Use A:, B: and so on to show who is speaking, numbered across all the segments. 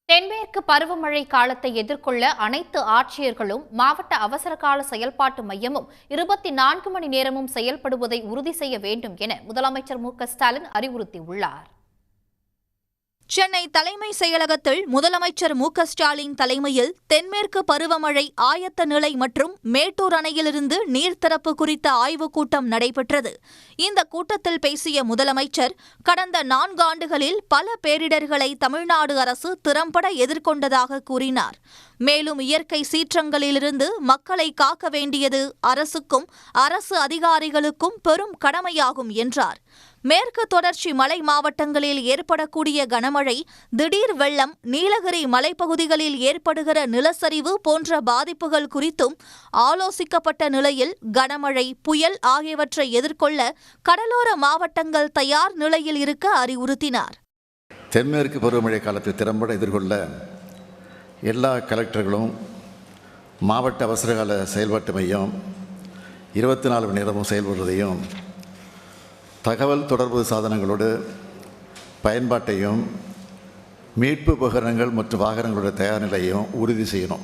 A: தென்மேற்கு பருவமழை காலத்தை எதிர்கொள்ள அனைத்து ஆட்சியர்களும் மாவட்ட அவசரகால செயல்பாட்டு மையமும் 24 மணி நேரமும் செயல்படுவதை உறுதி செய்ய வேண்டும் என முதலமைச்சர் மு.க.ஸ்டாலின் அறிவுறுத்தியுள்ளார்.
B: சென்னை தலைமை செயலகத்தில் முதலமைச்சர் மு.க.ஸ்டாலின் தலைமையில் தென்மேற்கு பருவமழை ஆயத்த நிலை மற்றும் மேட்டூர் அணையிலிருந்து நீர்த்திறப்பு குறித்த ஆய்வுக் கூட்டம் நடைபெற்றது. இந்த கூட்டத்தில் பேசிய முதலமைச்சர், கடந்த 4 ஆண்டுகளில் பல பேரிடர்களை தமிழ்நாடு அரசு திறம்பட எதிர்கொண்டதாக கூறினார். மேலும் இயற்கை சீற்றங்களிலிருந்து மக்களை காக்க வேண்டியது அரசுக்கும் அரசு அதிகாரிகளுக்கும் பெரும் கடமையாகும் என்றார். மேற்கு தொடர்ச்சி மலை மாவட்டங்களில் ஏற்படக்கூடிய கனமழை, திடீர் வெள்ளம், நீலகிரி மலைப்பகுதிகளில் ஏற்படுகிற நிலச்சரிவு போன்ற பாதிப்புகள் குறித்தும் ஆலோசிக்கப்பட்ட நிலையில் கனமழை, புயல் ஆகியவற்றை எதிர்கொள்ள கடலோர மாவட்டங்கள் தயார் நிலையில் இருக்க அறிவுறுத்தினார்.
C: தென்மேற்கு பருவமழை காலத்தை திறம்பட எதிர்கொள்ள எல்லா கலெக்டர்களும் மாவட்ட அவசரகால செயல்பாட்டு மையம் 24 மணி நேரமும் செயல்படுவதையும், தகவல் தொடர்பு சாதனங்களோடு பயன்பாட்டையும், மீட்பு உபகரணங்கள் மற்றும் வாகனங்களோட தயார் நிலையும் உறுதி செய்யணும்.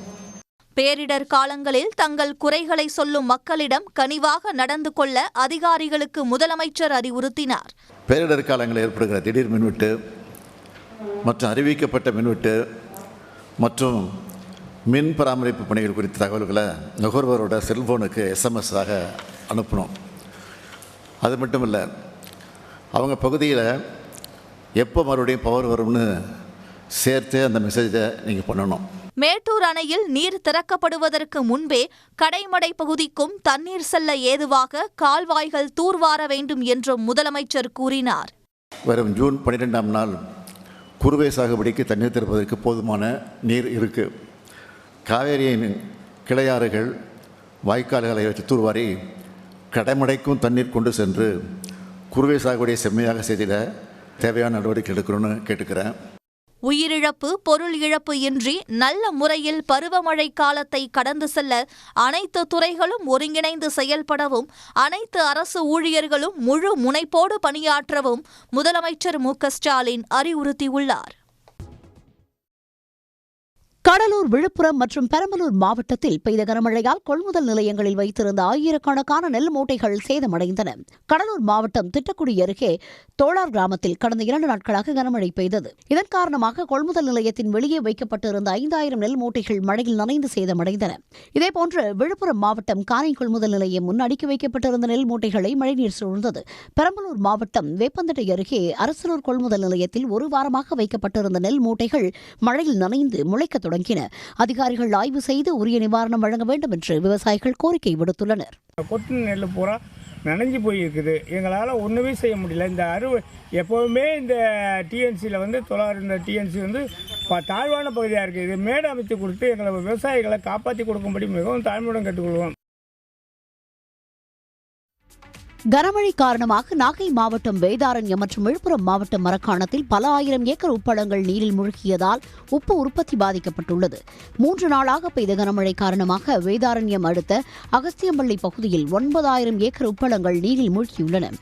B: பேரிடர் காலங்களில் தங்கள் குறைகளை சொல்லும் மக்களிடம் கனிவாக நடந்து கொள்ள அதிகாரிகளுக்கு முதலமைச்சர் அறிவுறுத்தினார்.
C: பேரிடர் காலங்களில் ஏற்படுகிற திடீர் மின்வெட்டு மற்றும் அறிவிக்கப்பட்ட மின்வெட்டு மற்றும் மின் பராமரிப்பு பணிகள் குறித்த தகவல்களை நுகர்வோரோட செல்போனுக்கு SMS ஆக அனுப்பணும். அது மட்டும் இல்லை, அவங்க பகுதியில் எப்போ மறுபடியும் பவர் வரும்னு சேர்த்து அந்த மெசேஜை நீங்கள் பண்ணணும்.
B: மேட்டூர் அணையில் நீர் திறக்கப்படுவதற்கு முன்பே கடைமடை பகுதிக்கும் தண்ணீர் செல்ல ஏதுவாக கால்வாய்கள் தூர்வார வேண்டும் என்றும் முதலமைச்சர் கூறினார்.
C: வரும் ஜூன் 12ஆம் நாள் குறுவை சாகுபடிக்கு தண்ணீர் திறப்பதற்கு போதுமான நீர் இருக்குது. காவேரியின் கிளையாறுகள், வாய்க்கால்களை வச்சு தூர்வாரி கடைமடைக்கும் தண்ணீர் கொண்டு சென்று குறுவை சாகுபடியை செம்மையாக செய்திட தேவையான நடவடிக்கை எடுக்கணும்னு கேட்டுக்கிறேன்.
B: உயிரிழப்பு, பொருள் இழப்பு இன்றி நல்ல முறையில் பருவமழை காலத்தை கடந்து செல்ல அனைத்து துறைகளும் ஒருங்கிணைந்து செயல்படவும், அனைத்து அரசு ஊழியர்களும் முழு முனைப்போடு பணியாற்றவும் முதலமைச்சர் மு.க.ஸ்டாலின் அறிவுறுத்தியுள்ளார்.
D: கடலூர், விழுப்புரம் மற்றும் பெரம்பலூர் மாவட்டத்தில் பெய்த கனமழையால் கொள்முதல் நிலையங்களில் வைத்திருந்த ஆயிரக்கணக்கான நெல் மூட்டைகள் சேதமடைந்தன. கடலூர் மாவட்டம் திட்டக்குடி அருகே தோளார் கிராமத்தில் கடந்த 2 நாட்களாக கனமழை பெய்தது. இதன் காரணமாக கொள்முதல் நிலையத்தின் வெளியே வைக்கப்பட்டிருந்த 5000 நெல் மூட்டைகள் மழையில் நனைந்து சேதமடைந்தன. இதேபோன்று விழுப்புரம் மாவட்டம் காரை கொள்முதல் நிலையம் முன் அடுக்கி வைக்கப்பட்டிருந்த நெல் மூட்டைகளை மழைநீர் சூழ்ந்தது. பெரம்பலூர் மாவட்டம் வேப்பந்தட்டை அருகே அரசலூர் கொள்முதல் நிலையத்தில் 1 வாரமாக வைக்கப்பட்டிருந்த நெல் மூட்டைகள் மழையில் நனைந்து முளைக்க தொடங்கின. அதிகாரிகள் ஆய்வு செய்து உரிய நிவாரணம் வழங்க வேண்டும் என்று விவசாயிகள் கோரிக்கை விடுத்துள்ளனர்.
E: கொட்டு நெல் பூரா நனைஞ்சு போயிருக்குது. எங்களால் ஒன்றுமே செய்ய முடியல. இந்த எப்போவுமே இந்த டிஎன்சியில் இந்த டிஎன்சி தாழ்வான பகுதியாக இருக்குது. இது மேடு அமைத்து கொடுத்து எங்களை விவசாயிகளை காப்பாற்றி கொடுக்கும்படி மிகவும் தாழ்மையுடன் கேட்டுக்கொள்வோம்.
D: கனமழை காரணமாக நாகை மாவட்டம் வேதாரண்யம் மற்றும் விழுப்புரம் மாவட்டம் மரக்காணத்தில் பல ஆயிரம் ஏக்கர் உப்பளங்கள் நீரில் மூழ்கியதால் உப்பு உற்பத்தி பாதிக்கப்பட்டுள்ளது. 3 நாளாக பெய்த கனமழை காரணமாக வேதாரண்யம் அடுத்த அகஸ்தியம்பள்ளி பகுதியில் 9000 ஏக்கர் உப்பளங்கள் நீரில் மூழ்கியுள்ளன.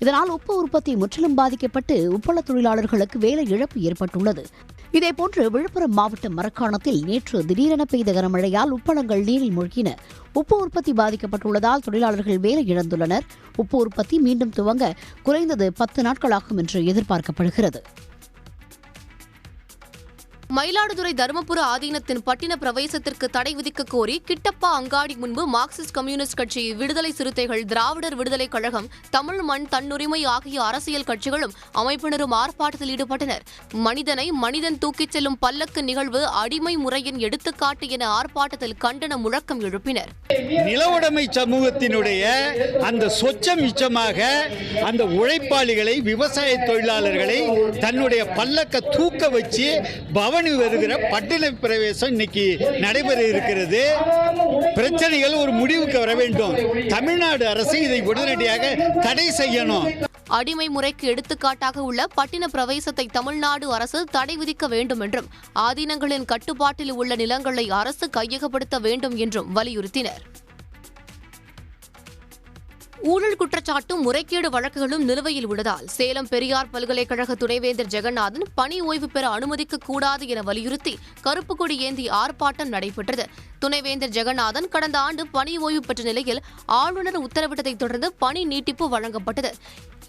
D: இதனால் உப்பு உற்பத்தி முற்றிலும் பாதிக்கப்பட்டு உப்பள தொழிலாளர்களுக்கு வேலை இழப்பு ஏற்பட்டுள்ளது. இதேபோன்று விழுப்புரம் மாவட்டம் மரக்காணத்தில் நேற்று திடீரென பெய்த கனமழையால் உப்பளங்கள் நீரில் மூழ்கின. உப்பு உற்பத்தி பாதிக்கப்பட்டுள்ளதால் தொழிலாளர்கள் வேலை இழந்துள்ளனர். உப்பு உற்பத்தி மீண்டும் துவங்க குறைந்தது 10 நாட்களாகும் என்று எதிர்பார்க்கப்படுகிறது.
F: மயிலாடுதுறை தருமபுர ஆதீனத்தின் பட்டின பிரவேசத்திற்கு தடை விதிக்க கோரி கிட்டப்பா அங்காடி முன்பு மார்க்சிஸ்ட் கம்யூனிஸ்ட் கட்சி, விடுதலை சிறுத்தைகள், திராவிடர் விடுதலை கழகம், தமிழ் மண் தன்னுரிமை ஆகிய அரசியல் கட்சிகளும் அமைப்பினரும் ஆர்ப்பாட்டத்தில் ஈடுபட்டனர். மனிதனை மனிதன் தூக்கிச் செல்லும் பல்லக்கு நிகழ்வு அடிமை முறையின் எடுத்துக்காட்டு என ஆர்ப்பாட்டத்தில் கண்டன முழக்கம் எழுப்பினர்.
G: நிலவுடைமை சமூகத்தினுடைய அந்த சொச்சம் மிச்சமாக அந்த உழைப்பாளிகளை, விவசாய தொழிலாளர்களை தன்னுடைய பல்லக்க தூக்க வச்சு பவனி வருகிற பட்டின பிரவேசம் இன்னைக்கு நடைபெற இருக்கிறது. பிரச்சனைகள் ஒரு முடிவுக்கு வர வேண்டும். தமிழ்நாடு அரசு இதை உடனடியாக தடை செய்யணும்.
F: அடிமை முறைக்கு எடுத்துக்காட்டாக உள்ள பட்டின பிரவேசத்தை தமிழ்நாடு அரசு தடை விதிக்க வேண்டும் என்றும், ஆதீனங்களின் கட்டுப்பாட்டில் உள்ள நிலங்களை அரசு கையகப்படுத்த வேண்டும் என்றும் வலியுறுத்தினர். ஊழல் குற்றச்சாட்டும் முறைகேடு வழக்குகளும் நிலுவையில் உள்ளதால் சேலம் பெரியார் பல்கலைக்கழக துணைவேந்தர் ஜெகநாதன் பணி ஓய்வு பெற அனுமதிக்க கூடாது என வலியுறுத்தி கருப்பு கொடி ஏந்தி ஆர்ப்பாட்டம் நடைபெற்றது. துணைவேந்தர் ஜெகநாதன் கடந்த ஆண்டு பணி ஓய்வு பெற்ற நிலையில் ஆளுநர் உத்தரவிட்டதைத் தொடர்ந்து பணி நீட்டிப்பு வழங்கப்பட்டது.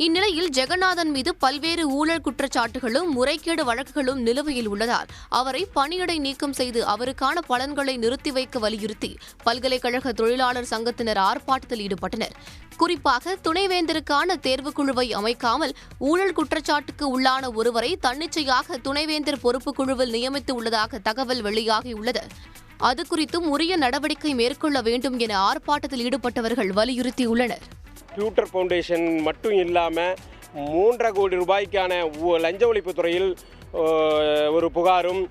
F: இந்நிலையில் ஜெகநாதன் மீது பல்வேறு ஊழல் குற்றச்சாட்டுகளும் முறைகேடு வழக்குகளும் நிலுவையில் உள்ளதால் அவரை பணியிடை நீக்கம் செய்து அவருக்கான பலன்களை நிறுத்தி வைக்க வலியுறுத்தி பல்கலைக்கழக தொழிலாளர் சங்கத்தினர் ஆர்ப்பாட்டத்தில் ஈடுபட்டனர். குறிப்பாக துணைவேந்தருக்கான தேர்வுக்குழுவை அமைக்காமல் ஊழல் குற்றச்சாட்டுக்கு உள்ளான ஒருவரை தன்னிச்சையாக துணைவேந்தர் பொறுப்புக்குழுவில் நியமித்து உள்ளதாக தகவல் வெளியாகியுள்ளது. அது குறித்தும் உரிய நடவடிக்கை மேற்கொள்ள வேண்டும் என ஆர்ப்பாட்டத்தில் ஈடுபட்டவர்கள் வலியுறுத்தியுள்ளனர்.
H: ஃபியூட்டர் ஃபவுண்டேஷன் மட்டும் இல்லாமல் 3.5 கோடி ரூபாய்க்கான லஞ்ச ஒழிப்பு துறையில் ஒரு புகாரும்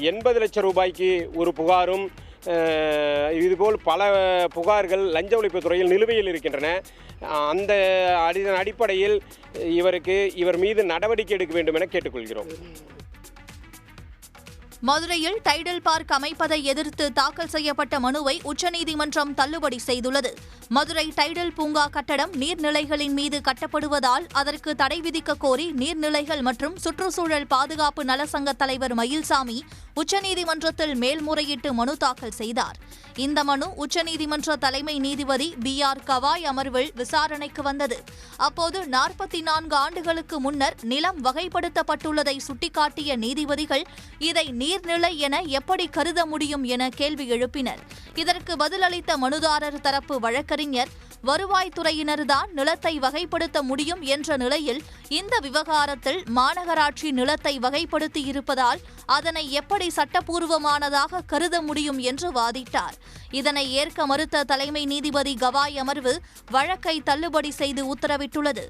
H: 80 லட்சம் ரூபாய்க்கு ஒரு புகாரும் இதுபோல் பல புகார்கள் லஞ்ச ஒழிப்பு துறையில் நிலுவையில் இருக்கின்றன. அந்த அடிப்படையில் இவர் மீது நடவடிக்கை எடுக்க வேண்டும் என கேட்டுக்கொள்கிறோம்.
B: மதுரையில் டைடல் பார்க் அமைப்பதை எதிர்த்து தாக்கல் செய்யப்பட்ட மனுவை உச்சநீதிமன்றம் தள்ளுபடி செய்துள்ளது. மதுரை டைடல் பூங்கா கட்டடம் நீர்நிலைகளின் மீது கட்டப்படுவதால் அதற்கு தடை விதிக்க கோரி நீர்நிலைகள் மற்றும் சுற்றுச்சூழல் பாதுகாப்பு நலசங்க தலைவர் மயில்சாமி உச்சநீதிமன்றத்தில் மேல்முறையீட்டு மனு தாக்கல் செய்தார். இந்த மனு உச்சநீதிமன்ற தலைமை நீதிபதி BR கவாய் அமர்வில் விசாரணைக்கு வந்தது. அப்போது 44 ஆண்டுகளுக்கு முன்னர் நிலம் வகைப்படுத்தப்பட்டுள்ளதை சுட்டிக்காட்டிய நீதிபதிகள் இதை நீர்நிலை என எப்படி கருத முடியும் என கேள்வி எழுப்பினர். இதற்கு பதிலளித்த மனுதாரர் தரப்பு வழக்கறிஞர் வருவாய்த்துறையினர்தான் நிலத்தை வகைப்படுத்த முடியும் என்ற நிலையில் இந்த விவகாரத்தில் மாநகராட்சி நிலத்தை வகைப்படுத்தி இருப்பதால் அதனை எப்படி சட்டப்பூர்வமானதாக கருத முடியும் என்று வாதிட்டார். இதனை ஏற்க மறுத்த தலைமை நீதிபதி கவாய் அமர்வு வழக்கை தள்ளுபடி செய்து உத்தரவிட்டுள்ளது.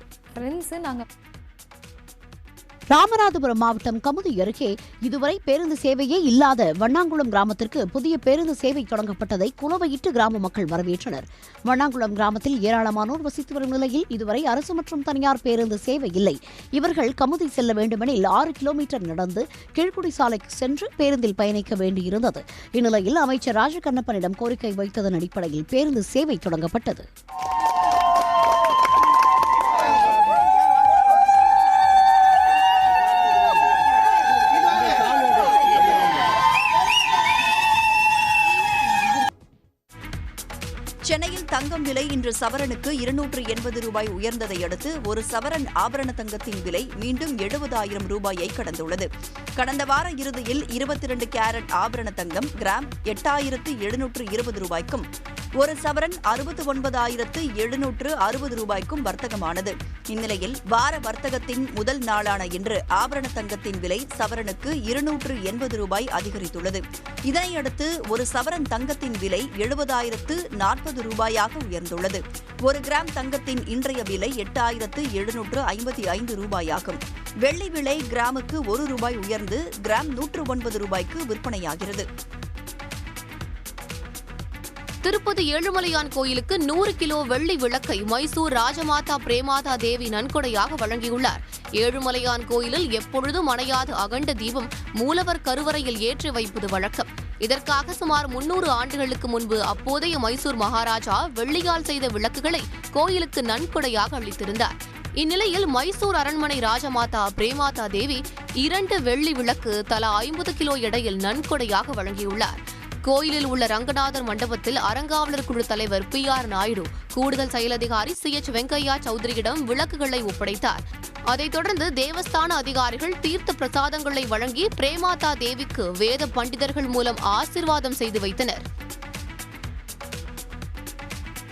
D: ராமநாதபுரம் மாவட்டம் கமுதி அருகே இதுவரை பேருந்து சேவையே இல்லாத வண்ணாங்குளம் கிராமத்திற்கு புதிய பேருந்து சேவை தொடங்கப்பட்டதை குலவையிட்டு கிராம மக்கள் வரவேற்றனர். வண்ணாங்குளம் கிராமத்தில் ஏராளமானோர் வசித்து வரும் நிலையில் இதுவரை அரசு மற்றும் தனியார் பேருந்து சேவை இல்லை. இவர்கள் கமுதி செல்ல வேண்டுமெனில் 6 கிலோமீட்டர் நடந்து கீழ்குடி சாலைக்கு சென்று பேருந்தில் பயணிக்க வேண்டியிருந்தது. இந்நிலையில் அமைச்சர் ராஜகண்ணப்பனிடம் கோரிக்கை வைத்ததன் அடிப்படையில் பேருந்து சேவை தொடங்கப்பட்டது.
B: சென்னையில் தங்கம் விலை இன்று சவரனுக்கு 280 ரூபாய் உயர்ந்ததை அடுத்து ஒரு சவரன் ஆபரண தங்கத்தின் விலை மீண்டும் 70,000 ரூபாயை கடந்துள்ளது. கடந்த வார இறுதியில் 22 கேரட் ஆபரண தங்கம் கிராம் 8,720 ரூபாய்க்கும் ஒரு சவரன் 69,760 ரூபாய்க்கும் வர்த்தகமானது. இந்நிலையில் வார வர்த்தகத்தின் முதல் நாளான இன்று ஆபரண தங்கத்தின் விலை சவரனுக்கு 280 ரூபாய் அதிகரித்துள்ளது. இதனையடுத்து ஒரு சவரன் தங்கத்தின் விலை 70,040 ரூபாயாக உயர்ந்துள்ளது. ஒரு கிராம் தங்கத்தின் இன்றைய விலை 8,755 ரூபாயாகும். வெள்ளி விலை கிராமுக்கு 1 ரூபாய் உயர்ந்து கிராம் 109 ரூபாய்க்கு விற்பனையாகிறது.
F: திருப்பதி ஏழுமலையான் கோயிலுக்கு 100 கிலோ வெள்ளி விளக்கை மைசூர் ராஜமாதா பிரேமாதா தேவி நன்கொடையாக வழங்கியுள்ளார். ஏழுமலையான் கோயிலில் எப்பொழுதும் அணையாத அகண்ட தீபம் மூலவர் கருவறையில் ஏற்றி வைப்பது வழக்கம். இதற்காக சுமார் 300 ஆண்டுகளுக்கு முன்பு அப்போதைய மைசூர் மகாராஜா வெள்ளியால் செய்த விளக்குகளை கோயிலுக்கு நன்கொடையாக அளித்திருந்தார். இந்நிலையில் மைசூர் அரண்மனை ராஜமாதா பிரேமாதா தேவி 2 வெள்ளி விளக்கு தலா 50 கிலோ எடையில் நன்கொடையாக வழங்கியுள்ளார். கோயிலில் உள்ள ரங்கநாதர் மண்டபத்தில் அறங்காவலர் குழு தலைவர் PR நாயுடு கூடுதல் செயல் அதிகாரி CH வெங்கையா சௌத்ரியிடம் விளக்குகளை ஒப்படைத்தார். அதைத் தொடர்ந்து தேவஸ்தான அதிகாரிகள் தீர்த்த பிரசாதங்களை வழங்கி பிரேமாதா தேவிக்கு வேத பண்டிதர்கள் மூலம் ஆசீர்வாதம் செய்து வைத்தனர்.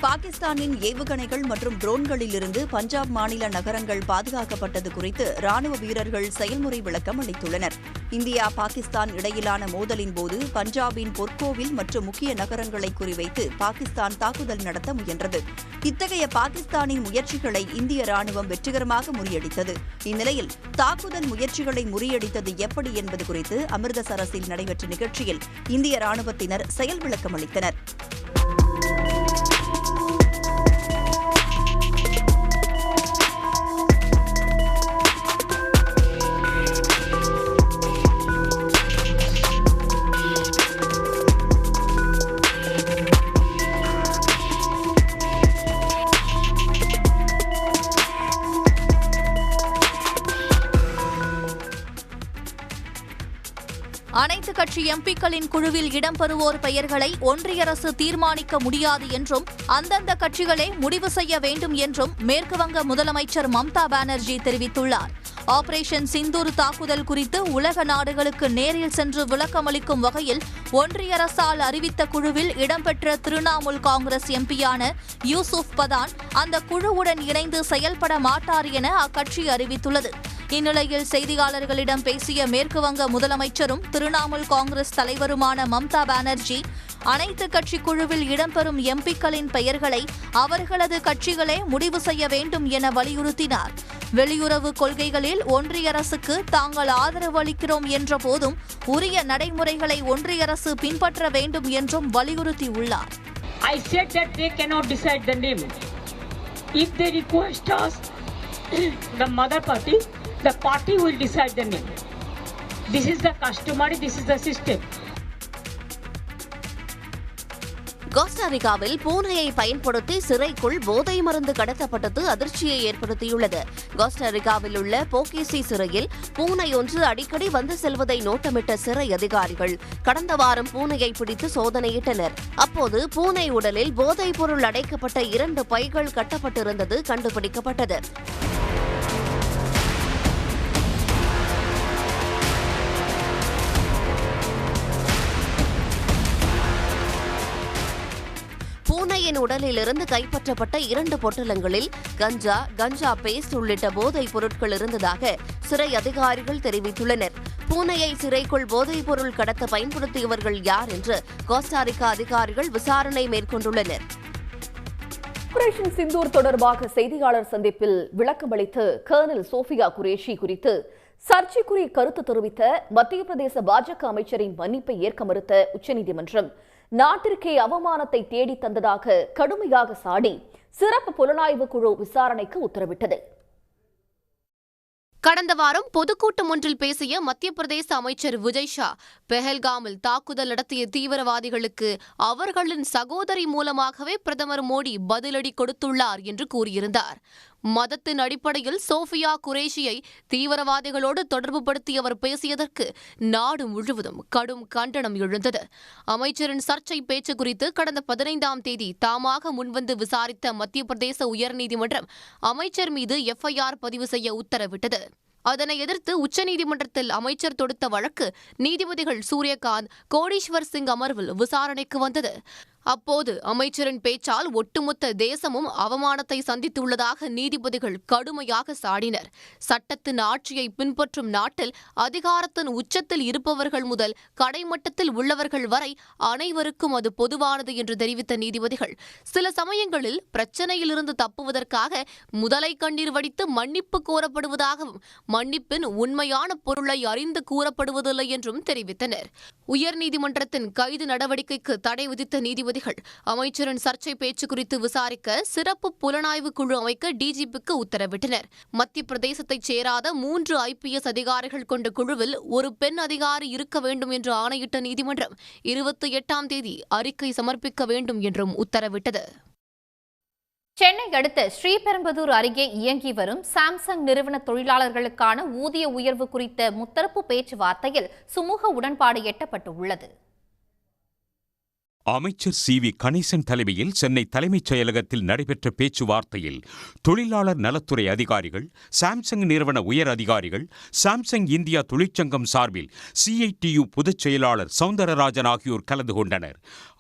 B: பாகிஸ்தானின் ஏவுகணைகள் மற்றும் ட்ரோன்களிலிருந்து பஞ்சாப் மாநில நகரங்கள் பாதுகாக்கப்பட்டது குறித்து ராணுவ வீரர்கள் செயல்முறை விளக்கம் அளித்துள்ளனர். இந்தியா பாகிஸ்தான் இடையிலான மோதலின் போது பஞ்சாபின் பொற்கோவில் மற்றும் முக்கிய நகரங்களை குறிவைத்து பாகிஸ்தான் தாக்குதல் நடத்த முயன்றது. இத்தகைய பாகிஸ்தானின் முயற்சிகளை இந்திய ராணுவம் வெற்றிகரமாக முறியடித்தது. இந்நிலையில் தாக்குதல் முயற்சிகளை முறியடித்தது எப்படி என்பது குறித்து அமிர்தசரஸில் நடைபெற்ற நிகழ்ச்சியில் இந்திய ராணுவத்தினர் செயல் விளக்கம் அளித்தனர். அனைத்து கட்சி எம்பிக்களின் குழுவில் இடம்பெறுவோர் பெயர்களை ஒன்றிய அரசு தீர்மானிக்க முடியாது என்றும் அந்தந்த கட்சிகளே முடிவு செய்ய வேண்டும் என்றும் மேற்குவங்க முதலமைச்சர் மம்தா பானர்ஜி தெரிவித்துள்ளார். ஆபரேஷன் சிந்தூர் தாக்குதல் குறித்து உலக நாடுகளுக்கு நேரில் சென்று விளக்கமளிக்கும் வகையில் ஒன்றிய அரசால் அறிவித்த குழுவில் இடம்பெற்ற திரிணாமுல் காங்கிரஸ் எம்பியான யூசுப் பதான் அந்த குழுவுடன் இணைந்து செயல்பட மாட்டார் என அக்கட்சி அறிவித்துள்ளது. இந்நிலையில் செய்தியாளர்களிடம் பேசிய மேற்குவங்க முதலமைச்சரும் திரிணாமுல் காங்கிரஸ் தலைவருமான மம்தா பானர்ஜி அனைத்து கட்சி குழுவில் இடம்பெறும் எம்பிக்களின் பெயர்களை அவர்களது கட்சிகளே முடிவு செய்ய வேண்டும் என வலியுறுத்தினார். வெளியுறவு கொள்கைகளில் ஒன்றிய அரசுக்கு தாங்கள் ஆதரவு அளிக்கிறோம் என்ற போதும் உரிய நடைமுறைகளை ஒன்றிய அரசு பின்பற்ற வேண்டும் என்றும் வலியுறுத்தியுள்ளார்.
I: I said that they cannot decide the name. If they request us, the mother party, the party will decide the name. This is the customary, this is the system.
F: கோஸ்டாரிக்காவில் பூனையை பயன்படுத்தி சிறைக்குள் போதை மருந்து கடத்தப்பட்டது அதிர்ச்சியை ஏற்படுத்தியுள்ளது. கோஸ்டாரிக்காவில் உள்ள போகேசி சிறையில் பூனை ஒன்று அடிக்கடி வந்து செல்வதை நோட்டமிட்ட சிறை அதிகாரிகள் கடந்த வாரம் பூனையை பிடித்து சோதனையிட்டனர். அப்போது பூனை உடலில் போதைப் பொருள் அடைக்கப்பட்ட 2 பைகள் கட்டப்பட்டிருந்தது கண்டுபிடிக்கப்பட்டது. பூனையின் உடலிலிருந்து கைப்பற்றப்பட்ட 2 பொட்டலங்களில் கஞ்சா பேஸ்ட் உள்ளிட்ட போதைப் பொருட்கள் இருந்ததாக சிறை அதிகாரிகள் தெரிவித்துள்ளனர். பூனையை சிறைக்குள் போதைப் பொருள் கடத்த பயன்படுத்தியவர்கள் யார் என்று கோஸ்டாரிக்கா அதிகாரிகள் விசாரணை மேற்கொண்டுள்ளனர்.
J: ஆபரேஷன் சிந்தூர் தொடர்பாக செய்தியாளர் சந்திப்பில் விளக்கமளித்த கர்னல் சோஃபியா குரேஷி குறித்து சர்ச்சைக்குரிய கருத்து தெரிவித்த மத்திய பிரதேச பாஜக அமைச்சரின் மன்னிப்பை ஏற்க மறுத்த உச்சநீதிமன்றம் நாட்டிற்கே அவமானத்தை தேடி தந்ததாக கடுமையாக சாடி சிறப்பு புலனாய்வு குழு விசாரணைக்கு உத்தரவிட்டது.
F: கடந்த வாரம் பொதுக்கூட்டம் ஒன்றில் பேசிய மத்திய பிரதேச அமைச்சர் விஜய் ஷா பெஹல்காமில் தாக்குதல் நடத்திய தீவிரவாதிகளுக்கு அவர்களின் சகோதரி மூலமாகவே பிரதமர் மோடி பதிலடி கொடுத்துள்ளார் என்று கூறியிருந்தார். மதத்தின் அடிப்படையில் சோஃபியா குரேஷியை தீவிரவாதிகளோடு தொடர்புபடுத்தி அவர் பேசியதற்கு நாடு முழுவதும் கடும் கண்டனம் எழுந்தது. அமைச்சரின் சர்ச்சை பேச்சு குறித்து கடந்த 15ஆம் தேதி தாமாக முன்வந்து விசாரித்த மத்திய பிரதேச உயர்நீதிமன்றம் அமைச்சர் மீது FIR பதிவு செய்ய உத்தரவிட்டது. அதனை எதிர்த்து உச்சநீதிமன்றத்தில் அமைச்சர் தொடுத்த வழக்கு நீதிபதிகள் சூரியகாந்த், கோடீஸ்வர் சிங் அமர்வில் விசாரணைக்கு வந்தது. அப்போது அமைச்சரின் பேச்சால் ஒட்டுமொத்த தேசமும் அவமானத்தை சந்தித்துள்ளதாக நீதிபதிகள் கடுமையாக சாடினர். சட்டத்தின் ஆட்சியை பின்பற்றும் நாட்டில் அதிகாரத்தின் உச்சத்தில் இருப்பவர்கள் முதல் கடைமட்டத்தில் உள்ளவர்கள் வரை அனைவருக்கும் அது பொதுவானது என்று தெரிவித்த நீதிபதிகள் சில சமயங்களில் பிரச்சனையிலிருந்து தப்புவதற்காக முதலை கண்ணீர் வடித்து மன்னிப்பு கோரப்படுவதாகவும் மன்னிப்பின் உண்மையான பொருளை அறிந்து கூறப்படுவதில்லை என்றும் தெரிவித்தனர். உயர்நீதிமன்றத்தின் கைது நடவடிக்கைக்கு தடை விதித்த நீதிபதிகள் அமைச்சரின் சர்ச்சை பேச்சு குறித்து விசாரிக்க சிறப்பு புலனாய்வு குழு அமைக்க டிஜிபிக்கு உத்தரவிட்டனர். மத்திய பிரதேசத்தைச் சேராத 3 IPS அதிகாரிகள் கொண்ட குழுவில் ஒரு பெண் அதிகாரி இருக்க வேண்டும் என்று ஆணையிட்ட நீதிமன்றம் 28ஆம் தேதி அறிக்கை சமர்ப்பிக்க வேண்டும் என்றும் உத்தரவிட்டது.
A: சென்னை அடுத்த ஸ்ரீபெரும்புதூர் அருகே இயங்கி வரும் சாம்சங் நிறுவன தொழிலாளர்களுக்கான ஊதிய உயர்வு குறித்த முத்தரப்பு பேச்சுவார்த்தையில் சுமூக உடன்பாடு எட்டப்பட்டுள்ளது.
K: அமைச்சர் CV கணேசன் தலைமையில் சென்னை தலைமைச் செயலகத்தில் நடைபெற்ற பேச்சுவார்த்தையில் தொழிலாளர் நலத்துறை அதிகாரிகள், சாம்சங் நிறுவன உயர் அதிகாரிகள், சாம்சங் இந்தியா தொழிற்சங்கம் சார்பில் CITU பொதுச் செயலாளர் சவுந்தரராஜன் ஆகியோர் கலந்து கொண்டனர்.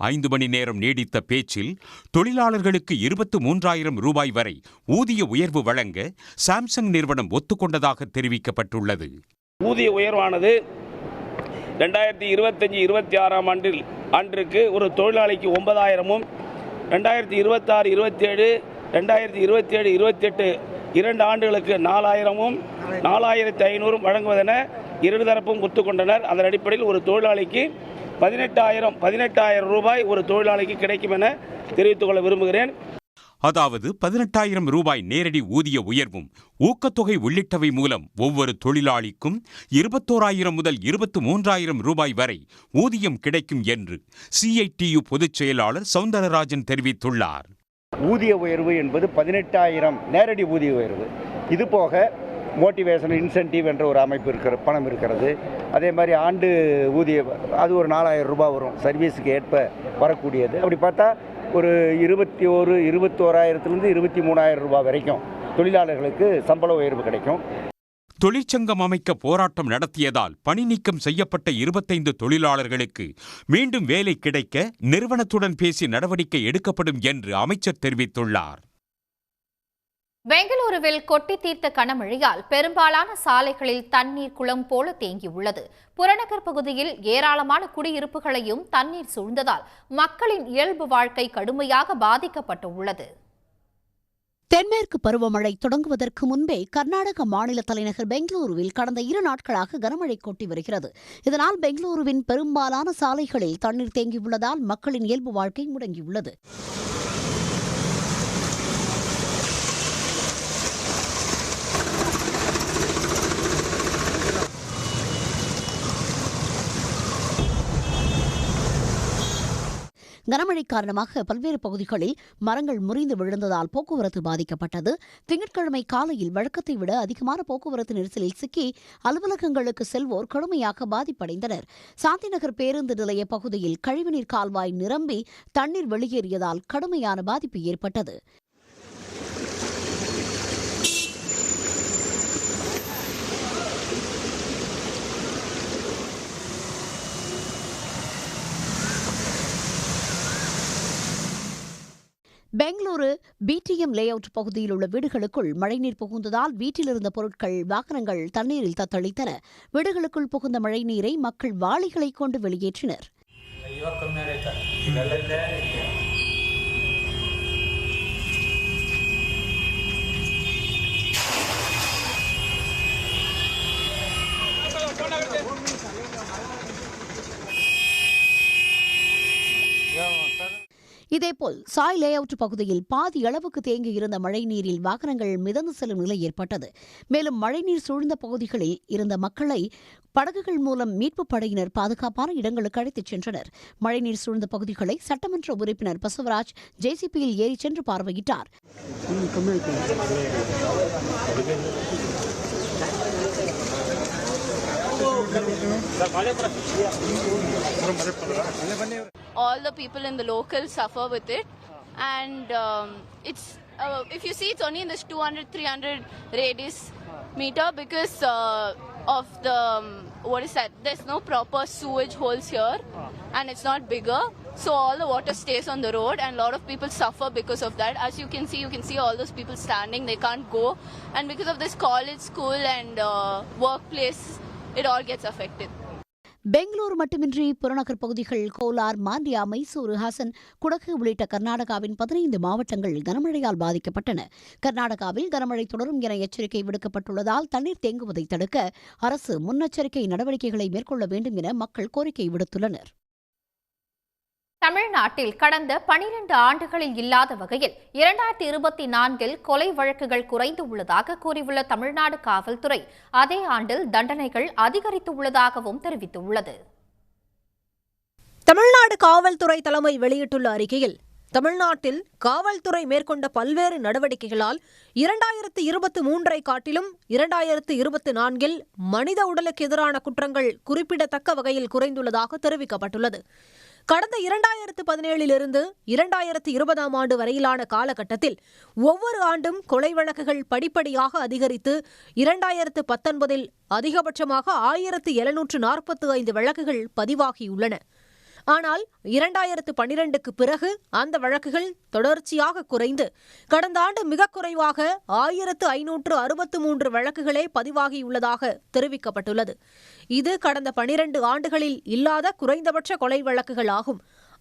K: 5 மணி நேரம் நீடித்த பேச்சில் தொழிலாளர்களுக்கு 23,000 ரூபாய் வரை ஊதிய உயர்வு வழங்க சாம்சங் நிறுவனம் ஒத்துக்கொண்டதாக தெரிவிக்கப்பட்டுள்ளது.
L: ஊதிய உயர்வானது 2025-26 ஆண்டிற்கு ஒரு தொழிலாளிக்கு 9,000-உம் 2026-27 2027-28 2 ஆண்டுகளுக்கு 4,000-உம் 4,500-உம் வழங்குவதென இருதரப்பும் ஒத்துக்கொண்டனர். அதன் அடிப்படையில் ஒரு தொழிலாளிக்கு 18,000 ரூபாய் ஒரு தொழிலாளிக்கு கிடைக்கும் என தெரிவித்துக் கொள்ள விரும்புகிறேன்.
K: அதாவது 18,000 ரூபாய் நேரடி ஊதிய உயர்வும் ஊக்கத்தொகை உள்ளிட்டவை மூலம் ஒவ்வொரு தொழிலாளிக்கும் 21,000 முதல் 23,000 ரூபாய் வரை ஊதியம் கிடைக்கும் என்று CITU பொதுச் செயலாளர் சவுந்தரராஜன் தெரிவித்துள்ளார்.
M: ஊதிய உயர்வு என்பது 18,000 நேரடி ஊதிய உயர்வு. இதுபோக மோட்டிவேஷன் இன்சென்டிவ் என்ற ஒரு அமைப்பு பணம் இருக்கிறது. அதே மாதிரி ஆண்டு ஊதியம் அது ஒரு 4000 ரூபாய் வரும், சர்வீஸுக்கு ஏற்ப வரக்கூடியது. அப்படி பார்த்தா ஒரு 21,000 23,000 ரூபாய் வரைக்கும் தொழிலாளர்களுக்கு சம்பள உயர்வு கிடைக்கும்.
K: தொழிற்சங்கம் அமைக்க போராட்டம் நடத்தியதால் பணி நீக்கம் செய்யப்பட்ட 25 தொழிலாளர்களுக்கு மீண்டும் வேலை கிடைக்க நிறுவனத்துடன் பேசி நடவடிக்கை எடுக்கப்படும் என்று அமைச்சர் தெரிவித்துள்ளார்.
A: பெங்களூருவில் கொட்டி தீர்த்த கனமழையால் பெரும்பாலான சாலைகளில் தண்ணீர் குளம் போல தேங்கியுள்ளது. புறநகர் பகுதியில் ஏராளமான குடியிருப்புகளையும் தண்ணீர் சூழ்ந்ததால் மக்களின் இயல்பு வாழ்க்கை கடுமையாக பாதிக்கப்பட்டுள்ளது.
D: தென்மேற்கு பருவமழை தொடங்குவதற்கு முன்பே கர்நாடக மாநில தலைநகர் பெங்களூருவில் கடந்த 2 நாட்களாக கனமழை கொட்டி வருகிறது. இதனால் பெங்களூருவின் பெரும்பாலான சாலைகளில் தண்ணீர் தேங்கியுள்ளதால் மக்களின் இயல்பு வாழ்க்கை முடங்கியுள்ளது. கனமழை காரணமாக பல்வேறு பகுதிகளில் மரங்கள் முறிந்து விழுந்ததால் போக்குவரத்து பாதிக்கப்பட்டது. திங்கட்கிழமை காலையில் வழக்கத்தை விட அதிகமான போக்குவரத்து நெரிசலில் சிக்கி அலுவலகங்களுக்கு செல்வோர் கடுமையாக பாதிப்படைந்தனர். சாந்திநகர் பேருந்து நிலைய பகுதியில் கழிவுநீர் கால்வாய் நிரம்பி தண்ணீர் வெளியேறியதால் கடுமையான பாதிப்பு ஏற்பட்டது. பெங்களூரு பிடிஎம் லேஅவுட் பகுதியில் உள்ள வீடுகளுக்குள் மழைநீர் புகுந்ததால் வீட்டில் இருந்த பொருட்கள், வாகனங்கள் தண்ணீரில் தத்தளித்தன. வீடுகளுக்குள் புகுந்த மழைநீரை மக்கள் வாளிகளை கொண்டு வெளியேற்றினர். இதேபோல் சாய் லேஅவுட் பகுதியில் பாதி அளவுக்கு தேங்கியிருந்த மழைநீரில் வாகனங்கள் மிதந்து செல்லும் நிலை ஏற்பட்டது. மேலும் மழைநீர் சூழ்ந்த பகுதிகளில் இருந்த மக்களை படகுகள் மூலம் மீட்புப் படையினர் பாதுகாப்பான இடங்களுக்கு அழைத்துச் சென்றனர். மழைநீர் சூழ்ந்த பகுதிகளை சட்டமன்ற உறுப்பினர் பசவராஜ் ஜேசிபியில் ஏறி சென்று பார்வையிட்டார்.
N: All the people in the locals suffer with it, and it's if you see, it's only in this 200-300 radius meter because of the what is that? There's no proper sewage holes here, and it's not bigger, so all the water stays on the road, and a lot of people suffer because of that. As you can see all those people standing, they can't go, and because of this college, school, and workplace, it all gets affected.
D: Bengaluru மட்டுமின்றி புறநகர் பகுதிகள் கோலார், மாண்டியா, மைசூரு, ஹசன், குடகு உள்ளிட்ட கர்நாடகாவின் 15 மாவட்டங்கள் கனமழையால் பாதிக்கப்பட்டன. கர்நாடகாவில் கனமழை தொடரும் என எச்சரிக்கை விடுக்கப்பட்டுள்ளதால் தண்ணீர் தேங்குவதை தடுக்க அரசு முன்னெச்சரிக்கை நடவடிக்கைகளை மேற்கொள்ள வேண்டும் என மக்கள் கோரிக்கை விடுத்துள்ளனர்.
A: தமிழ்நாட்டில் கடந்த 12 ஆண்டுகளில் இல்லாத வகையில் 2024 கொலை வழக்குகள் குறைந்து உள்ளதாக கூறியுள்ள தமிழ்நாடு காவல்துறை அதே ஆண்டில் தண்டனைகள் அதிகரித்துள்ளதாகவும் தெரிவித்துள்ளது.
O: தமிழ்நாடு காவல்துறை தலைமை வெளியிட்டுள்ள அறிக்கையில் தமிழ்நாட்டில் காவல்துறை மேற்கொண்ட பல்வேறு நடவடிக்கைகளால் 2023 காட்டிலும் 2024 மனித உடலுக்கு எதிரான குற்றங்கள் குறிப்பிடத்தக்க வகையில் குறைந்துள்ளதாக தெரிவிக்கப்பட்டுள்ளது. கடந்த 2017 2020 ஆண்டு வரையிலான காலகட்டத்தில் ஒவ்வொரு ஆண்டும் கொலை வழக்குகள் படிப்படியாக அதிகரித்து 2019 அதிகபட்சமாக 1745 வழக்குகள் பதிவாகியுள்ளன. ஆனால் 2012க்கு பிறகு அந்த வழக்குகள் தொடர்ச்சியாக குறைந்து கடந்த ஆண்டு மிக குறைவாக 1563 வழக்குகளே பதிவாகியுள்ளதாக தெரிவிக்கப்பட்டுள்ளது. இது கடந்த 12 ஆண்டுகளில் இல்லாத குறைந்தபட்ச கொலை வழக்குகள் ஆகும்.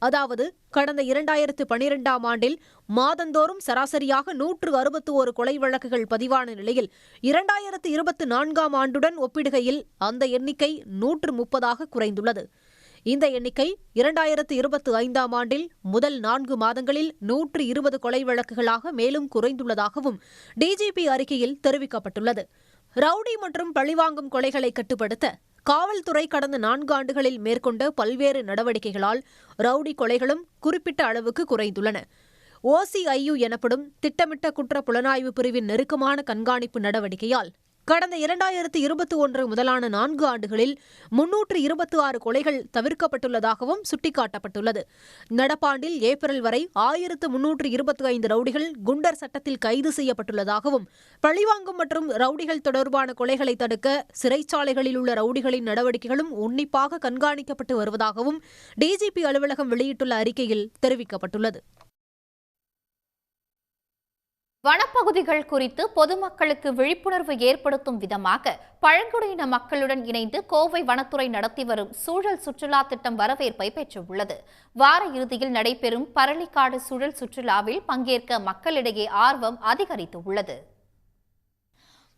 O: அதாவது கடந்த 2012 ஆண்டில் மாதந்தோறும் சராசரியாக 161 கொலை வழக்குகள் பதிவான நிலையில் 2024 ஆண்டுடன் ஒப்பிடுகையில் அந்த எண்ணிக்கை 130 குறைந்துள்ளது. இந்த எண்ணிக்கை 2025 ஆண்டில் முதல் 4 மாதங்களில் 120 கொலை வழக்குகளாக மேலும் குறைந்துள்ளதாகவும் டிஜிபி அறிக்கையில் தெரிவிக்கப்பட்டுள்ளது. ரவுடி மற்றும் பழிவாங்கும் கொலைகளை கட்டுப்படுத்த காவல்துறை கடந்த 4 ஆண்டுகளில் மேற்கொண்ட பல்வேறு நடவடிக்கைகளால் ரவுடி கொலைகளும் குறிப்பிட்ட அளவுக்கு குறைந்துள்ளன. OCIU எனப்படும் திட்டமிட்ட குற்ற புலனாய்வு பிரிவின் நெருக்கமான கண்காணிப்பு நடவடிக்கையால் கடந்த 2021 முதலான 4 ஆண்டுகளில் 326 கொலைகள் தவிர்க்கப்பட்டுள்ளதாகவும் சுட்டிக்காட்டப்பட்டுள்ளது. நடப்பாண்டில் ஏப்ரல் வரை 1325 ரவுடிகள் குண்டர் சட்டத்தில் கைது செய்யப்பட்டுள்ளதாகவும், பழிவாங்கும் மற்றும் ரவுடிகள் தொடர்பான கொலைகளை தடுக்க சிறைச்சாலைகளில் உள்ள ரவுடிகளின் நடவடிக்கைகளும் உன்னிப்பாக கண்காணிக்கப்பட்டு வருவதாகவும் டிஜிபி அலுவலகம் வெளியிட்டுள்ள அறிக்கையில் தெரிவிக்கப்பட்டுள்ளது.
A: வனப்பகுதிகள் குறித்து பொதுமக்களுக்கு விழிப்புணர்வு ஏற்படுத்தும் விதமாக பழங்குடியின மக்களுடன் இணைந்து கோவை வனத்துறை நடத்தி வரும் சூழல் சுற்றுலா திட்டம் வரவேற்பை பெற்றுள்ளது. வார இறுதியில் நடைபெறும் பரளிக்காடு சூழல் சுற்றுலாவில் பங்கேற்க மக்களிடையே ஆர்வம் அதிகரித்துள்ளது.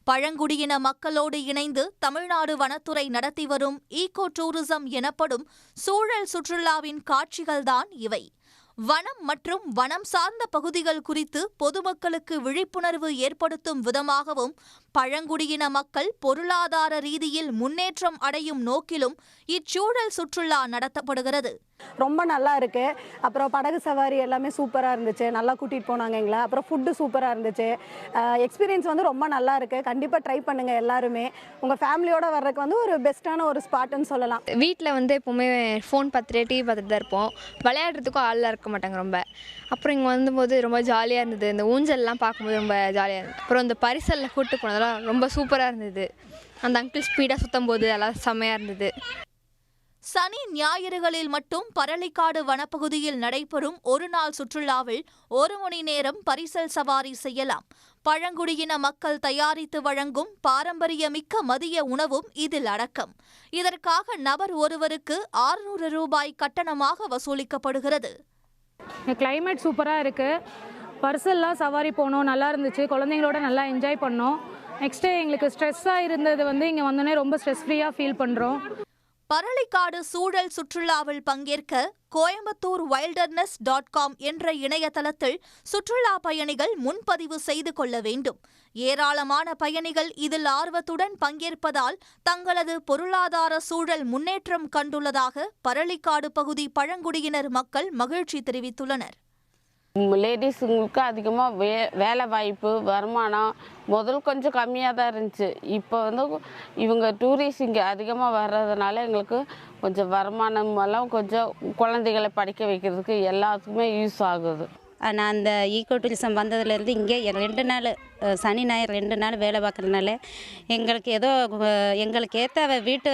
B: பழங்குடியின மக்களோடு இணைந்து தமிழ்நாடு வனத்துறை நடத்தி வரும் ஈகோ டூரிசம் எனப்படும் சூழல் சுற்றுலாவின் காட்சிகள்தான் இவை. வனம் மற்றும் வனம் சார்ந்த பகுதிகள் குறித்து பொதுமக்களுக்கு விழிப்புணர்வு ஏற்படுத்தும் விதமாகவும் பழங்குடியின மக்கள் பொருளாதார ரீதியில் முன்னேற்றம் அடையும் நோக்கிலும் இச்சூழல் சுற்றுலா நடத்தப்படுகிறது.
P: ரொம்ப நல்லா இருக்கு. அப்புறம் படகு சவாரி எல்லாமே சூப்பராக இருந்துச்சு. நல்லா கூட்டிகிட்டு போனாங்க எங்களை. அப்புறம் ஃபுட்டு சூப்பராக இருந்துச்சு. எக்ஸ்பீரியன்ஸ் வந்து ரொம்ப நல்லா இருக்கு. கண்டிப்பாக ட்ரை பண்ணுங்க எல்லாருமே. உங்கள் ஃபேமிலியோட வர்றதுக்கு வந்து ஒரு பெஸ்ட்டான ஒரு ஸ்பாட்டுன்னு சொல்லலாம்.
Q: வீட்டில் வந்து எப்போவுமே ஃபோன் பார்த்துட்டு டிவி பார்த்துட்டு தான் இருப்போம். விளையாடுறதுக்கும் ஆள்லாம் இருக்க மாட்டாங்க ரொம்ப. அப்புறம் இங்கே வந்தபோது ரொம்ப ஜாலியாக இருந்தது. இந்த ஊஞ்சல்லாம் பார்க்கும்போது ரொம்ப ஜாலியாக இருந்தது. அப்புறம் இந்த பரிசலில் கூப்பிட்டு போனதெல்லாம் ரொம்ப சூப்பராக இருந்தது. அந்த அங்கிள் ஸ்பீடாக சுற்றும் போது எல்லாம் செம்மையாக இருந்தது.
B: சனி ஞாயிறுகளில் மட்டும் பரளிக்காடு வனப்பகுதியில் நடைபெறும் ஒரு நாள் சுற்றுலாவில் 1 மணி நேரம் பரிசல் சவாரி செய்யலாம். பழங்குடியின மக்கள் தயாரித்து வழங்கும் பாரம்பரியமிக்க மதிய உணவும் இதில் அடக்கம். இதற்காக நபர் ஒருவருக்கு 600 ரூபாய் கட்டணமாக வசூலிக்கப்படுகிறது.
R: கிளைமேட் சூப்பராக இருக்குது. பரிசல்லாம் சவாரி போனோம், நல்லா இருந்துச்சு. குழந்தைங்களோட நல்லா என்ஜாய் பண்ணோம். நெக்ஸ்ட்டு எங்களுக்கு ஸ்ட்ரெஸ்ஸாக இருந்தது வந்து இங்கே வந்தோடனே ரொம்ப ஸ்ட்ரெஸ் ஃப்ரீயாக ஃபீல் பண்ணுறோம்.
B: பரளிக்காடு சூழல் சுற்றுலாவில் பங்கேற்க கோயம்புத்தூர் wilderness.com என்ற இணையதளத்தில் சுற்றுலா பயணிகள் முன்பதிவு செய்து கொள்ள வேண்டும். ஏராளமான பயணிகள் இதில் ஆர்வத்துடன் பங்கேற்பதால் தங்களது பொருளாதார சூழல் முன்னேற்றம் கண்டுள்ளதாக பரளிக்காடு பகுதி பழங்குடியினர் மக்கள் மகிழ்ச்சி தெரிவித்துள்ளனர்.
S: லேடிஸுங்களுக்கு அதிகமாக வேலை வாய்ப்பு, வருமானம் முதல் கொஞ்சம் கம்மியாக தான் இருந்துச்சு. இப்போ வந்து இவங்க டூரிஸ்ட் இங்கே அதிகமாக வர்றதுனால எங்களுக்கு கொஞ்சம் வருமானம் எல்லாம் கொஞ்சம் குழந்தைகளை படிக்க வைக்கிறதுக்கு எல்லாத்துக்குமே யூஸ் ஆகுது.
T: நான் அந்த ஈகோ டூரிசம் வந்ததுலேருந்து இங்கே 2 நாள் சனி ஞாயிறு 2 நாள் வேலை பார்க்குறதுனால எங்களுக்கு ஏதோ எங்களுக்கு ஏற்ற வீட்டு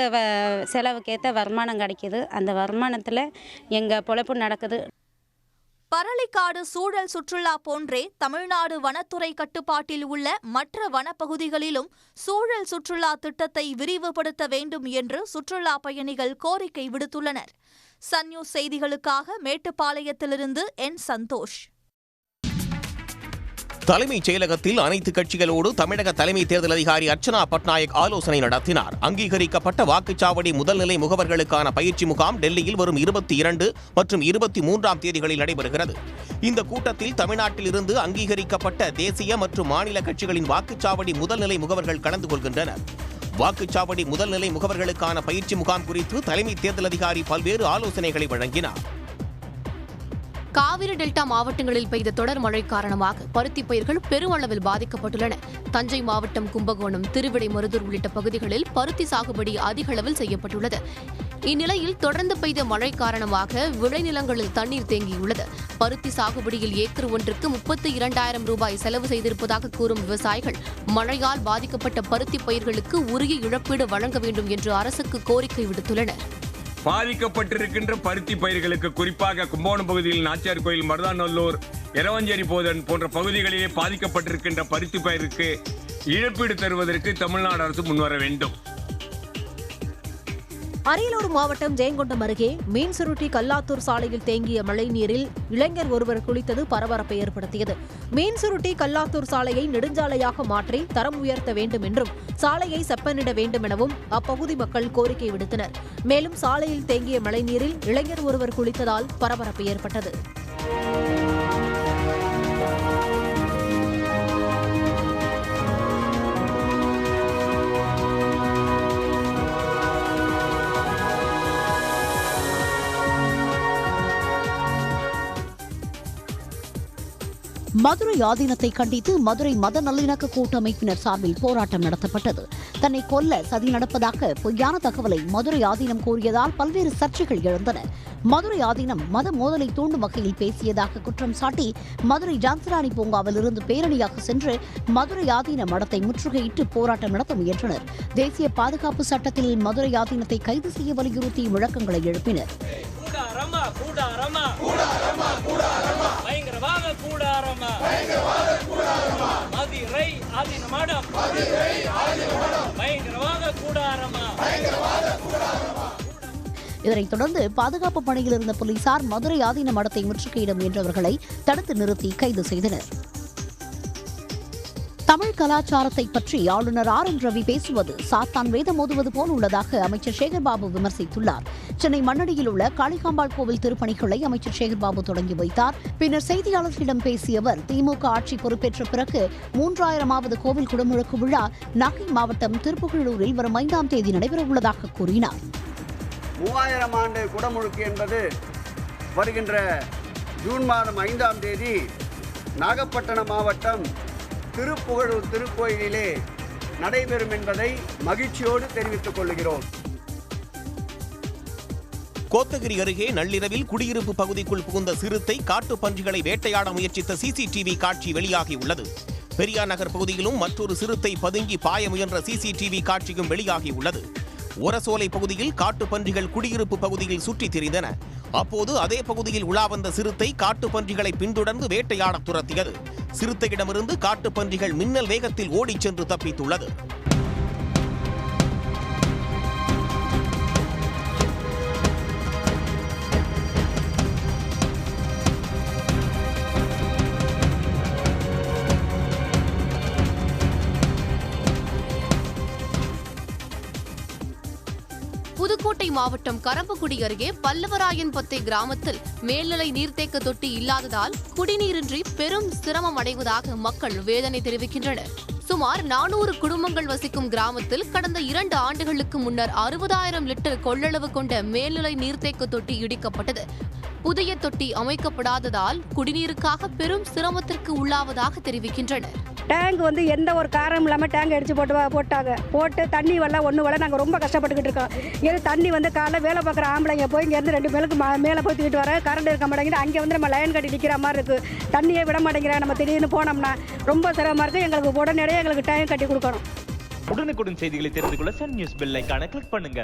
T: செலவுக்கு ஏற்ற வருமானம் கிடைக்கிது. அந்த வருமானத்தில் எங்கள் பொழைப்பு நடக்குது.
B: பரளிக்காடு சூழல் சுற்றுலா போன்றே தமிழ்நாடு வனத்துறை கட்டுப்பாட்டில் உள்ள மற்ற வனப்பகுதிகளிலும் சூழல் சுற்றுலா திட்டத்தை விரிவுபடுத்த வேண்டும் என்று சுற்றுலா பயணிகள் கோரிக்கை விடுத்துள்ளனர். சன் நியூஸ் செய்திகளுக்காக மேட்டுப்பாளையத்திலிருந்து என் சந்தோஷ்.
U: தலைமைச் செயலகத்தில் அனைத்து கட்சிகளோடு தமிழக தலைமை தேர்தல் அதிகாரி அர்ச்சனா பட்நாயக் ஆலோசனை நடத்தினார். அங்கீகரிக்கப்பட்ட வாக்குச்சாவடி முதல்நிலை முகவர்களுக்கான பயிற்சி முகாம் டெல்லியில் வரும் 22 மற்றும் 23ஆம் தேதிகளில் நடைபெறுகிறது. இந்த கூட்டத்தில் தமிழ்நாட்டில் இருந்து அங்கீகரிக்கப்பட்ட தேசிய மற்றும் மாநில கட்சிகளின் வாக்குச்சாவடி முதல்நிலை முகவர்கள் கலந்து கொள்கின்றனர். வாக்குச்சாவடி முதல்நிலை முகவர்களுக்கான பயிற்சி முகாம் குறித்து தலைமை தேர்தல் அதிகாரி பல்வேறு ஆலோசனைகளை வழங்கினார்.
F: காவிரி டெல்டா மாவட்டங்களில் பெய்த தொடர் மழை காரணமாக பருத்தி பயிர்கள் பெருமளவில் பாதிக்கப்பட்டுள்ளன. தஞ்சை மாவட்டம் கும்பகோணம், திருவிடைமருதூர் உள்ளிட்ட பகுதிகளில் பருத்தி சாகுபடி அதிக அளவில் செய்யப்பட்டுள்ளது. இந்நிலையில் தொடர்ந்து பெய்த மழை காரணமாக விளைநிலங்களில் தண்ணீர் தேங்கியுள்ளது. பருத்தி சாகுபடியில் ஏக்கர் ஒன்றுக்கு 32,000 ரூபாய் செலவு செய்திருப்பதாக கூறும் விவசாயிகள் மழையால் பாதிக்கப்பட்ட பருத்தி பயிர்களுக்கு உரிய இழப்பீடு வழங்க வேண்டும் என்று அரசுக்கு கோரிக்கை விடுத்துள்ளனர்.
V: பாதிக்கப்பட்டிருக்கின்ற பருத்தி பயிர்களுக்கு குறிப்பாக கும்பகோணம் பகுதியில் நாச்சியார் கோயில், மருதாநல்லூர், எரவஞ்சேரி போதன் போன்ற பகுதிகளிலே பாதிக்கப்பட்டிருக்கின்ற பருத்தி பயிருக்கு இழப்பீடு தருவதற்கு தமிழ்நாடு அரசு முன்வர வேண்டும்.
O: அரியலூர் மாவட்டம் ஜெயங்கொண்டம் அருகே மீன்சுருட்டி கல்லாத்தூர் சாலையில் தேங்கிய மழைநீரில் இளைஞர் ஒருவர் குளித்தது பரபரப்பை ஏற்படுத்தியது. மீன்சுருட்டி கல்லாத்தூர் சாலையை நெடுஞ்சாலையாக மாற்றி தரம் உயர்த்த வேண்டும் என்றும் சாலையை செப்பனிட வேண்டும் எனவும் அப்பகுதி மக்கள் கோரிக்கை விடுத்தனர். மேலும் சாலையில் தேங்கிய மழைநீரில் இளைஞர் ஒருவர் குளித்ததால் பரபரப்பு ஏற்பட்டது.
D: மதுரை ஆதீனத்தை கண்டித்து மதுரை மத நல்லிணக்க கூட்டமைப்பினர் சார்பில் போராட்டம் நடத்தப்பட்டது. தன்னை கொல்ல சதி நடப்பதாக பொய்யான தகவலை மதுரை ஆதீனம் கூறியதால் பல்வேறு சர்ச்சைகள் எழுந்தன. மதுரை ஆதீனம் மத மோதலை தூண்டும் வகையில் பேசியதாக குற்றம் சாட்டி மதுரை ஜான்சிராணி பூங்காவில் இருந்து பேரணியாக சென்று மதுரை ஆதீன மடத்தை முற்றுகையிட்டு போராட்டம் நடத்த முயன்றனர். தேசிய பாதுகாப்பு சட்டத்தில் மதுரை ஆதீனத்தை கைது செய்ய வலியுறுத்தி முழக்கங்களை எழுப்பினர். இதனைத் தொடர்ந்து பாதுகாப்பு பணியில் இருந்த போலீசார் மதுரை ஆதீன மடத்தை முற்றுகையிட முயன்றவர்களை தடுத்து நிறுத்தி கைது செய்தனர். தமிழ் கலாச்சாரத்தை பற்றி ஆளுநர் RN ரவி பேசுவது சாத்தான் வேதம் ஓதுவது போல் உள்ளதாக அமைச்சர் சேகர்பாபு விமர்சித்துள்ளார். சென்னை மண்ணடியில் உள்ள காளிகாம்பாள் கோவில் திருப்பணிகளை அமைச்சர் சேகர்பாபு தொடங்கி வைத்தார். பின்னர் செய்தியாளர்களிடம் பேசிய அவர், திமுக ஆட்சி பொறுப்பேற்ற பிறகு 3000வது கோவில் குடமுழுக்கு விழா நாகை மாவட்டம் திருப்புகழூரில் வரும் 5ஆம் தேதி நடைபெறவுள்ளதாக கூறினார்.
C: 3000 ஆண்டு குடமுழுக்கு என்பது வருகின்ற ஜூன் மாதம் 5ஆம் தேதி நாகப்பட்டினம் மாவட்டம் திருப்புகழூர் திருக்கோயிலிலே நடைபெறும் என்பதை மகிழ்ச்சியோடு தெரிவித்துக் கொள்கிறோம்.
U: கோத்தகிரி அருகே நள்ளிரவில் குடியிருப்பு பகுதிக்குள் புகுந்த சிறுத்தை காட்டு பன்றிகளை வேட்டையாட முயற்சித்த CCTV காட்சி வெளியாகியுள்ளது. பெரியார் நகர் பகுதியிலும் மற்றொரு சிறுத்தை பதுங்கி பாய முயன்ற CCTV காட்சியும் வெளியாகியுள்ளது. ஒரசோலை பகுதியில் காட்டு பன்றிகள் குடியிருப்பு பகுதியில் சுற்றித் திரிந்தன. அப்போது அதே பகுதியில் உலா வந்த சிறுத்தை காட்டு பன்றிகளை பின்தொடர்ந்து வேட்டையாட துரத்தியது. சிறுத்தையிடமிருந்து காட்டு பன்றிகள் மின்னல் வேகத்தில் ஓடிச் சென்று தப்பித்துள்ளது.
F: புதுக்கோட்டை மாவட்டம் கரம்பக்குடி அருகே பல்லவராயன்பத்தை கிராமத்தில் மேல்நிலை நீர்த்தேக்க தொட்டி இல்லாததால் குடிநீரின்றி பெரும் சிரமம் அடைவதாக மக்கள் வேதனை தெரிவிக்கின்றனர். சுமார் 400 குடும்பங்கள் வசிக்கும் கிராமத்தில் கடந்த 2 ஆண்டுகளுக்கு முன்னர் 60,000 லிட்டர் கொள்ளளவு கொண்ட மேல்நிலை நீர்த்தேக்க தொட்டி இடிக்கப்பட்டது. புதிய தொட்டி அமைக்கப்படாததால் குடிநீருக்காக பெரும் சிரமத்திற்கு உள்ளாவதாக தெரிவிக்கின்றனர்.
E: டேங்க் எந்த ஒரு காரணம் இல்லாமல் டேங்க் அடித்து போட்டு தண்ணி வரல ஒன்று வரல. நாங்கள் ரொம்ப கஷ்டப்பட்டுக்கிட்டு இருக்கோம். இது தண்ணி காலைல வேலை பார்க்குற ஆம்பளைங்க போய் இங்கேருந்து 2 மேலுக்கு மேலே போய் தூக்கிட்டு வர கரண்ட் இருக்க மாட்டேங்குது. அங்கே நம்ம லைன் கட்டி நிற்கிற மாதிரி இருக்குது. தண்ணியே விட மாட்டேங்கிற. நம்ம திடீர்னு போனோம்னா ரொம்ப சிரமமாக இருக்குது. எங்களுக்கு உடனடியாக எங்களுக்கு டைம் கட்டி கொடுக்கணும்.
W: உடனுக்குடன் செய்திகளை தெரிந்து கொள்ள சன் நியூஸ் பெல் ஐகானை கிளிக் பண்ணுங்க.